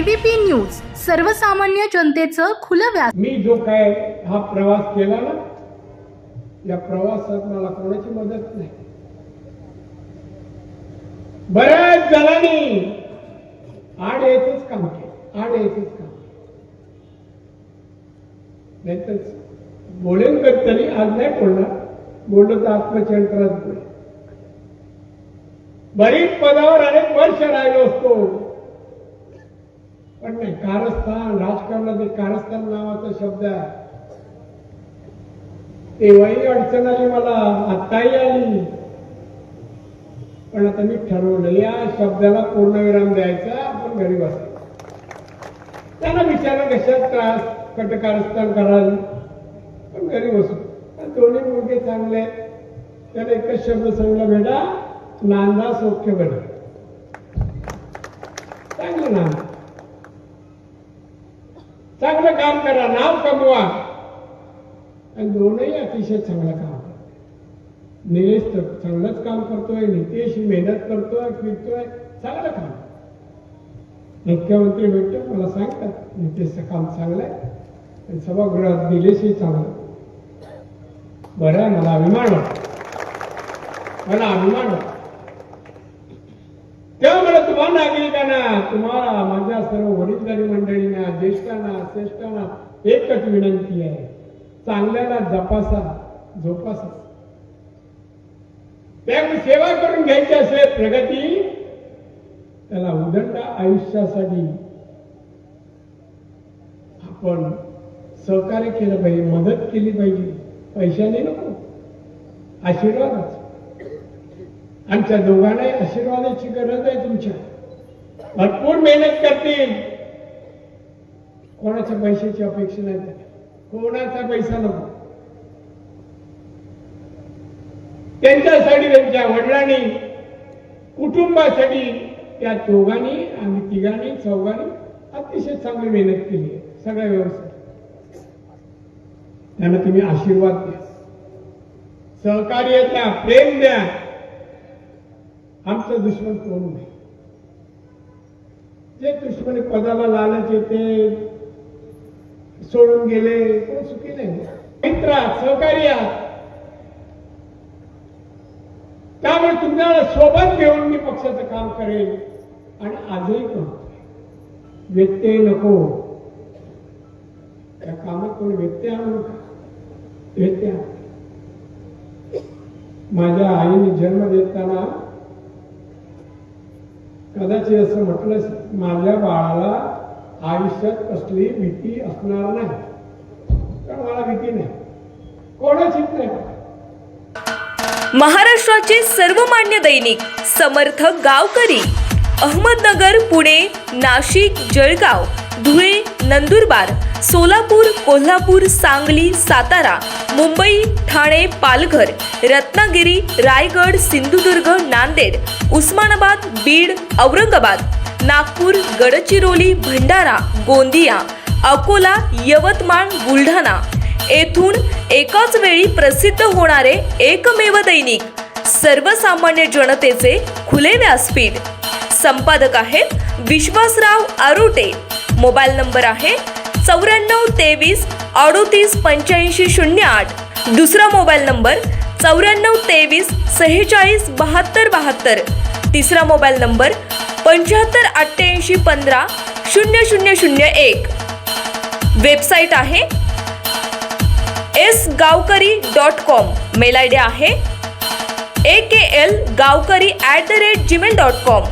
ABP news सर्वसामान्य जनतेचं खुलं व्यास। मी जो काय हा प्रवास केला ना, या प्रवासात मला कोणाची मदत नाही। बऱ्याच जणांनी आड यायचंच काम केलं, आड यायचंच काम नाहीतर बोलेन करताना आज नाही बोलणार, बोललो तर आत्मचरित्रात बोल। बरीच पदावर अनेक वर्ष राहिलो असतो, पण नाही कारस्थान, राजकारणात एक कारस्थान नावाचा शब्द आहे, तेव्हाही अडचण आली, मला आत्ताही आली, पण आता मी ठरवलं या शब्दाला पूर्णविराम द्यायचा, आपण घरी बसायचं। त्यांना विचारलं कशात त्रास, कटकारस्थान कराल, पण घरी बसू। दोन्ही मुलगे चांगले, त्याला एकच शब्द सांगला, बेटा नांदा सौख्य बने, चांगलं नाम, चांगलं काम करा, नाव कमवा, आणि दोनही अतिशय चांगलं काम करतात। निलेश तर चांगलंच काम करतोय, नितेश मेहनत करतोय, फिरतोय, चांगलं काम। मुख्यमंत्री भेटतो, मला सांगतात नितेशचं काम चांगलं आहे, आणि सभागृहात निलेशही चांगलं। बरं आहे, मला अभिमान वाटतो, मला अभिमान वाटतो। तेव्हा मला तुम्हा नागरिकांना, तुम्हाला माझ्या सर्व वडीलधारी मंडळींना, ज्येष्ठांना, श्रेष्ठांना एकच विनंती आहे, चांगल्याला जपासा, जोपासा। त्यामुळे सेवा करून घ्यायची असेल प्रगती, त्याला उदंड आयुष्यासाठी आपण सहकार्य केलं पाहिजे, मदत केली पाहिजे, पैशाने नको, आशीर्वादच। आमच्या दोघांनाही आशीर्वादाची गरज आहे तुमच्या, भरपूर मेहनत करतील, कोणाच्या पैशाची अपेक्षा नाही, कोणाचा पैसा नको। त्यांच्यासाठी, त्यांच्या वडिलांनी, कुटुंबासाठी त्या दोघांनी, आम्ही तिघांनी, चौघांनी अतिशय चांगली मेहनत केली आहे, सगळ्या व्यवस्था। त्यांना तुम्ही आशीर्वाद द्या, सहकार्य द्या, प्रेम द्या। आमचं दुश्मन कोण नाही, जे दुश्मन पदाला लालच येते, सोडून गेले, कोण सुखी नाही। मित्र, सहकार्य, त्यामुळे तुम्हाला सोबत घेऊन मी पक्षाचं काम करेल, आणि आजही करतो। व्यत्यय नको, त्या कामात कोणी व्यत्यय आणू नका, व्यत्यय। माझ्या आईने जन्म देताना कदाचित असं म्हटलं, माझ्या बाळाला आयुष्यात कसली भीती असणार नाही, कारण मला भीती नाही, कोणाचीच नाही। महाराष्ट्राचे सर्वमान्य दैनिक समर्थ गावकरी, अहमदनगर, पुणे, नाशिक, जळगाव, धुळे, नंदुरबार, सोलापूर, कोल्हापूर, सांगली, सातारा, मुंबई, ठाणे, पालघर, रत्नागिरी, रायगड, सिंधुदुर्ग, नांदेड, उस्मानाबाद, बीड, औरंगाबाद, नागपूर, गडचिरोली, भंडारा, गोंदिया, अकोला, यवतमाळ, बुलढाणा येथून एकाच वेळी प्रसिद्ध होणारे एकमेव दैनिक, सर्वसामान्य जनतेचे खुले व्यासपीठ। संपादक आहेत विश्वासराव आरोटे। मोबाईल नंबर आहे 94 23 38 85 08। दुसरा मोबाईल नंबर 94 23 46 72 72। तिसरा मोबाईल नंबर 75 88 15 0001। वेबसाईट आहे sgavkari.com। मेल आयडी आहे akl gavkari@gmail.com।